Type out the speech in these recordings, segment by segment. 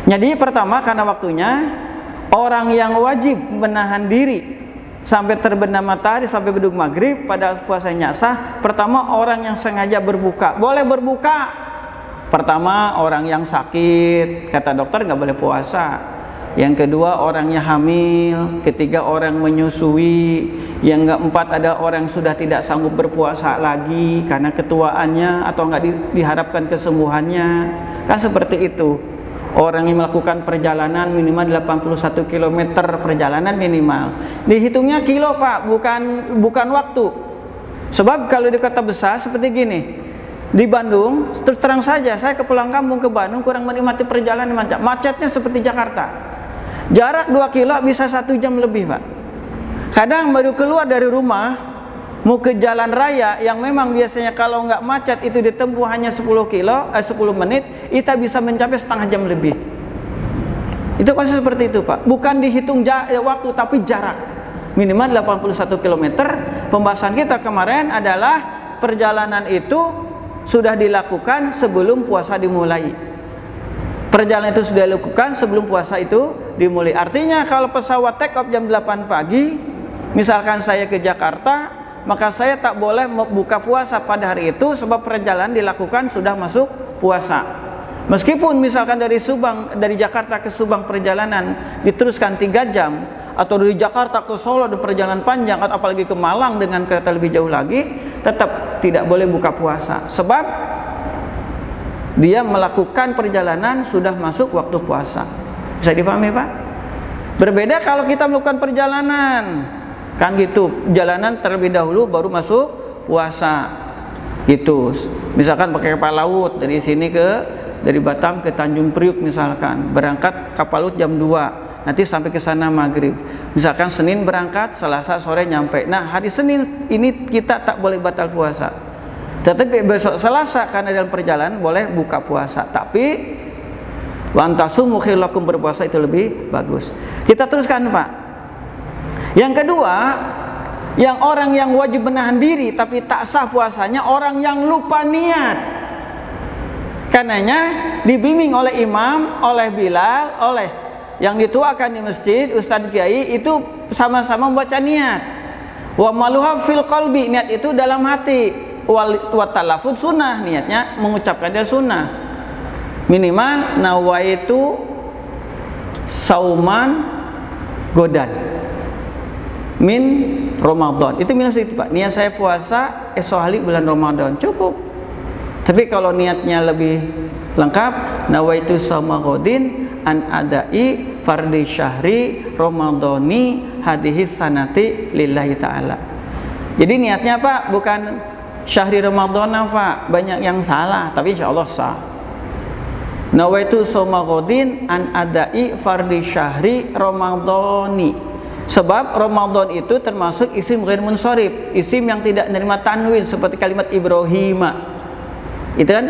Jadi pertama karena waktunya, orang yang wajib menahan diri sampai terbenam matahari sampai bedug maghrib pada puasanya sah. Pertama orang yang sengaja berbuka, boleh berbuka. Pertama orang yang sakit, kata dokter nggak boleh puasa. Yang kedua orangnya hamil, ketiga orang menyusui, yang keempat ada orang sudah tidak sanggup berpuasa lagi karena ketuaannya atau nggak diharapkan kesembuhannya, kan seperti itu. Orang yang melakukan perjalanan minimal 81 km perjalanan minimal, dihitungnya kilo Pak, bukan waktu. Sebab kalau di kota besar seperti gini, di Bandung, terus terang saja saya ke pulang kampung ke Bandung kurang menikmati perjalanan macetnya seperti Jakarta. Jarak 2 kilo bisa 1 jam lebih Pak. Kadang baru keluar dari rumah mau ke jalan raya yang memang biasanya kalau nggak macet itu ditempuh hanya 10 menit, kita bisa mencapai setengah jam lebih. Itu pasti seperti itu Pak, bukan dihitung waktu tapi jarak minimal 81 km. Pembahasan kita kemarin adalah perjalanan itu sudah dilakukan sebelum puasa dimulai. Perjalanan itu sudah dilakukan sebelum puasa itu dimulai. Artinya kalau pesawat take off jam 8 pagi, misalkan saya ke Jakarta, maka saya tak boleh buka puasa pada hari itu sebab perjalanan dilakukan sudah masuk puasa. Meskipun misalkan dari Jakarta ke Subang perjalanan diteruskan 3 jam, atau dari Jakarta ke Solo ada perjalanan panjang, atau apalagi ke Malang dengan kereta lebih jauh lagi, tetap tidak boleh buka puasa sebab dia melakukan perjalanan sudah masuk waktu puasa. Bisa dipahami Pak? Berbeda kalau kita melakukan perjalanan, kan gitu, jalanan terlebih dahulu baru masuk puasa gitu. Misalkan pakai kapal laut dari Batam ke Tanjung Priuk misalkan, berangkat kapal laut jam 2, nanti sampai ke sana maghrib. Misalkan Senin berangkat, Selasa sore nyampe. Nah hari Senin ini kita tak boleh batal puasa, tetapi besok Selasa karena dalam perjalanan boleh buka puasa. Tapi wantasumu khailakum, berpuasa itu lebih bagus. Kita teruskan Pak. Yang kedua, yang orang yang wajib menahan diri tapi tak sah puasanya, orang yang lupa niat. Karenanya dibimbing oleh imam, oleh Bilal, oleh yang dituakan di masjid, Ustadz Kiai itu sama-sama membaca niat. Wa maluha fil qalbi, niat itu dalam hati. Wa talafud sunnah, niatnya mengucapkan dia sunnah. Minimal nawaitu sauman godan min Ramadan, itu minus itu Pak. Niat saya puasa esok hari bulan Ramadan, cukup. Tapi kalau niatnya lebih lengkap, nawaitu sama godin an adai fardhi syahri Ramadhani hadhihi sanati lillahi ta'ala. Jadi niatnya Pak bukan syahri Ramadan Pak, banyak yang salah, tapi insyaallah sah. Nawaitu sama godin an adai fardhi syahri Ramadhani. Sebab Ramadan itu termasuk isim ghair munsharif, isim yang tidak menerima tanwin seperti kalimat Ibrahima. Itu kan?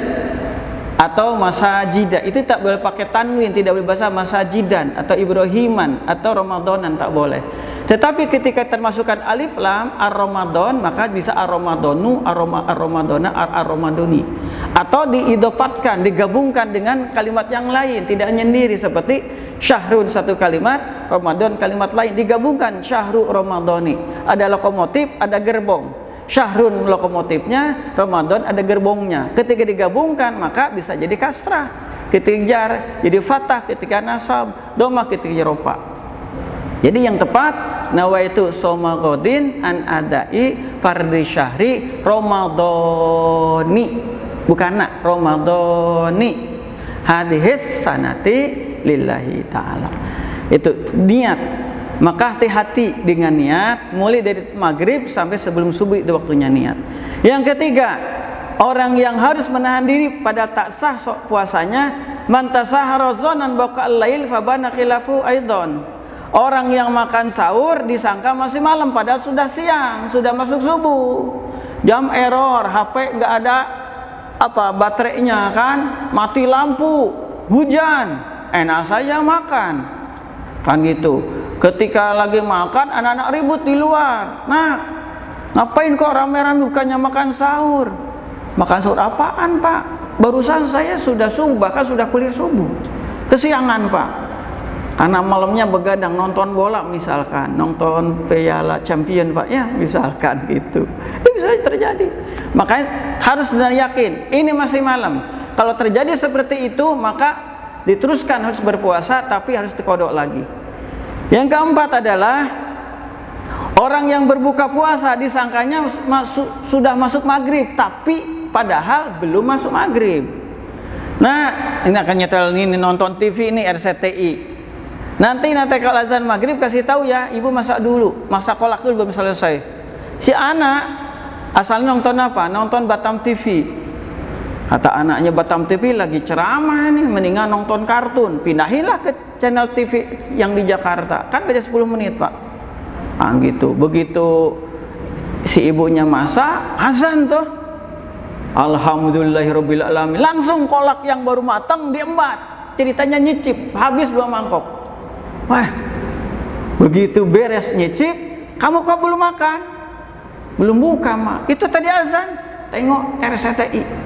Atau masajida, itu tak boleh pakai tanwin, tidak boleh bahasa masajidan atau Ibrahiman atau Ramadanan, tak boleh. Tetapi ketika termasukkan alif lam ar-Ramadan, maka bisa ar-Ramadanu, ar-Ramadana, ar-Ramaduni. Atau diidopatkan, digabungkan dengan kalimat yang lain, tidak menyendiri seperti syahrun satu kalimat, Ramadan kalimat lain, digabungkan syahru Ramadhani. Ada lokomotif, ada gerbong. Syahrun lokomotifnya, Ramadan ada gerbongnya. Ketika digabungkan maka bisa jadi kasrah, ketika jar jadi fathah, ketika nasab dhamma, ketika rofa. Jadi yang tepat nawaitu soma godin an adai fardhi syahri Ramadhani, bukan nak Ramadhani hadhis sanati lillahi ta'ala. Itu niat. Maka hati-hati dengan niat, mulai dari maghrib sampai sebelum subuh itu waktunya niat. Yang ketiga, orang yang harus menahan diri pada tak sah puasanya, man tasahhara dhannan baqa'al lail fabana khilafu aidan. Orang yang makan sahur disangka masih malam padahal sudah siang, sudah masuk subuh. Jam error, HP enggak ada baterainya kan, mati lampu, hujan, enak saja makan. Kan gitu. Ketika lagi makan, anak-anak ribut di luar. Nah, ngapain kok rame-rame bukannya makan sahur? Makan sahur apaan Pak? Barusan saya sudah subuh, bahkan sudah kuliah subuh. kesiangan Pak, karena malamnya begadang nonton bola misalkan, nonton Piala Champion Pak ya misalkan gitu, itu bisa terjadi. Makanya harus benar yakin ini masih malam. Kalau terjadi seperti itu maka diteruskan harus berpuasa, tapi harus dikodok lagi. Yang keempat adalah orang yang berbuka puasa disangkanya sudah masuk maghrib, tapi padahal belum masuk maghrib. Nah, ini akan nyetel ini nonton TV ini RCTI. Nanti kalau azan maghrib kasih tahu ya, ibu masak dulu, masak kolak dulu belum selesai. Si anak asalnya nonton apa? Nonton Batam TV. Kata anaknya Batam TV lagi ceramah nih, mendingan nonton kartun. Pindahinlah ke channel TV yang di Jakarta. Kan beda 10 menit Pak. Ah gitu. Begitu si ibunya masak, azan tuh. Alhamdulillahirabbil alamin. Langsung kolak yang baru matang diembat. Ceritanya nyicip, habis 2 mangkok. Wah. Begitu beres nyicip, kamu kok belum makan? Belum buka, Mak. Itu tadi azan. Tengok RCTI.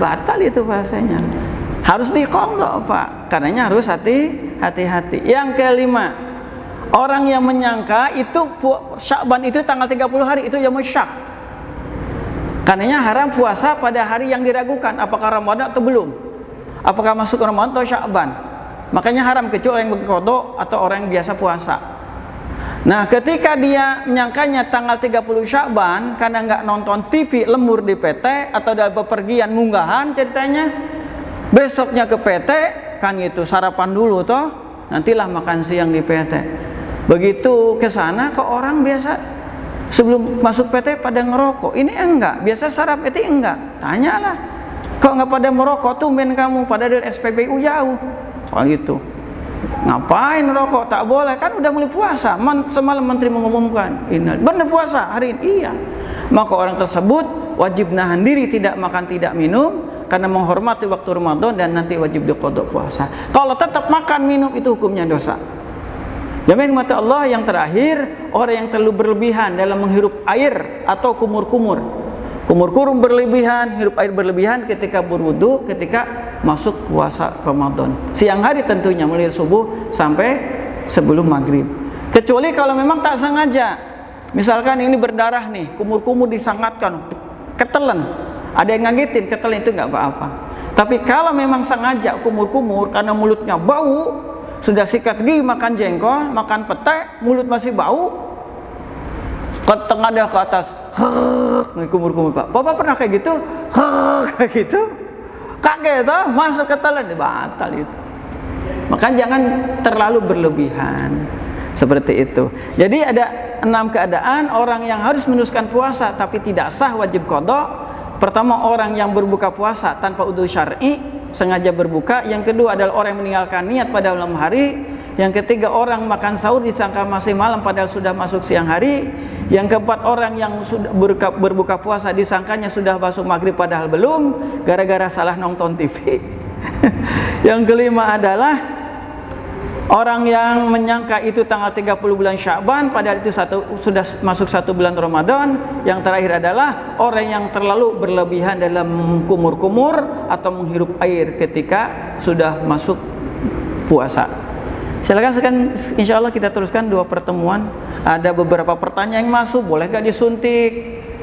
Batal itu bahasanya. Harus dikodok Pak, karenanya harus hati-hati. Yang kelima, orang yang menyangka itu Sya'ban itu tanggal 30 hari itu yaumul syak. Karenanya haram puasa pada hari yang diragukan, apakah Ramadan atau belum, apakah masuk Ramadan atau Sya'ban. Makanya haram kecuali yang berkodok atau orang yang biasa puasa. Nah, ketika dia menyangkanya tanggal 30 Sya'ban karena nggak nonton TV, lembur di PT atau dalam bepergian munggahan ceritanya, besoknya ke PT kan gitu, sarapan dulu toh, nantilah makan siang di PT. Begitu ke sana kok orang biasa sebelum masuk PT pada ngerokok. Ini enggak, biasa sarap PT enggak. Tanyalah, kok nggak pada merokok tumben kamu, pada dari SPBU jauh. Soal gitu. Ngapain rokok? Tak boleh, kan udah mulai puasa. Semalam menteri mengumumkan benar puasa hari ini. Iya. Maka orang tersebut wajib nahan diri tidak makan tidak minum karena menghormati waktu Ramadan dan nanti wajib diqodok puasa. Kalau tetap makan minum itu hukumnya dosa. Jamaah mata Allah, yang terakhir, orang yang terlalu berlebihan dalam menghirup air atau kumur-kumur. Kumur-kumur berlebihan, hirup air berlebihan ketika berwudu, ketika masuk puasa Ramadan. Siang hari tentunya mulai subuh sampai sebelum maghrib. Kecuali kalau memang tak sengaja. Misalkan ini berdarah nih, kumur-kumur disangatkan, ketelan. Ada yang ngagetin, ketelan itu nggak apa-apa. Tapi kalau memang sengaja kumur-kumur karena mulutnya bau, sudah sikat gigi makan jengkol, makan pete, mulut masih bau, ke tengah dah ke atas, kumur-kumur Pak. Bapak pernah kayak gitu? Kayak gitu? Kaget toh, masuk ke telan, batal itu. Maka jangan terlalu berlebihan seperti itu. Jadi ada 6 keadaan orang yang harus meneruskan puasa tapi tidak sah, wajib qadha. Pertama, orang yang berbuka puasa tanpa udzur syar'i, sengaja berbuka. Yang kedua adalah orang yang meninggalkan niat pada malam hari. Yang ketiga, orang makan sahur disangka masih malam padahal sudah masuk siang hari. Yang keempat, orang yang sudah berbuka puasa disangkanya sudah masuk maghrib padahal belum, gara-gara salah nonton TV. Yang kelima adalah orang yang menyangka itu tanggal 30 bulan Sya'ban padahal itu sudah masuk 1 bulan Ramadan. Yang terakhir adalah orang yang terlalu berlebihan dalam kumur-kumur atau menghirup air ketika sudah masuk puasa. Silakan insya Allah kita teruskan 2 pertemuan. Ada beberapa pertanyaan yang masuk, boleh gak disuntik?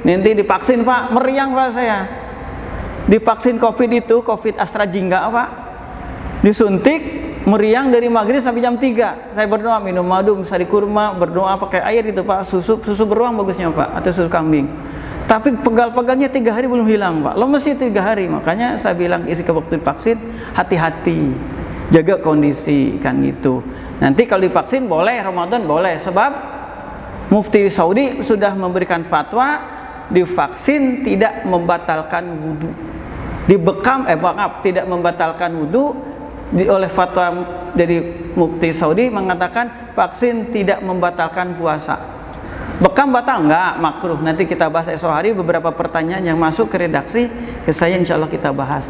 Nanti divaksin Pak, meriang Pak saya. Divaksin COVID itu, COVID AstraZeneca Pak. Disuntik, meriang dari maghrib sampai jam 3. Saya berdoa minum madu, sari kurma, berdoa pakai air itu Pak. Susu beruang bagusnya Pak, atau susu kambing. Tapi pegal-pegalnya 3 hari belum hilang Pak. Lemes sih 3 hari. Makanya saya bilang isi ke waktu divaksin, hati-hati, jaga kondisi kan gitu. Nanti kalau divaksin boleh, Ramadan boleh, sebab Mufti Saudi sudah memberikan fatwa divaksin tidak membatalkan wudu. Dibekam tidak membatalkan wudu. Oleh fatwa dari Mufti Saudi mengatakan vaksin tidak membatalkan puasa. Bekam batal enggak, makruh. Nanti kita bahas esok hari beberapa pertanyaan yang masuk ke redaksi ke saya, insya Allah kita bahas.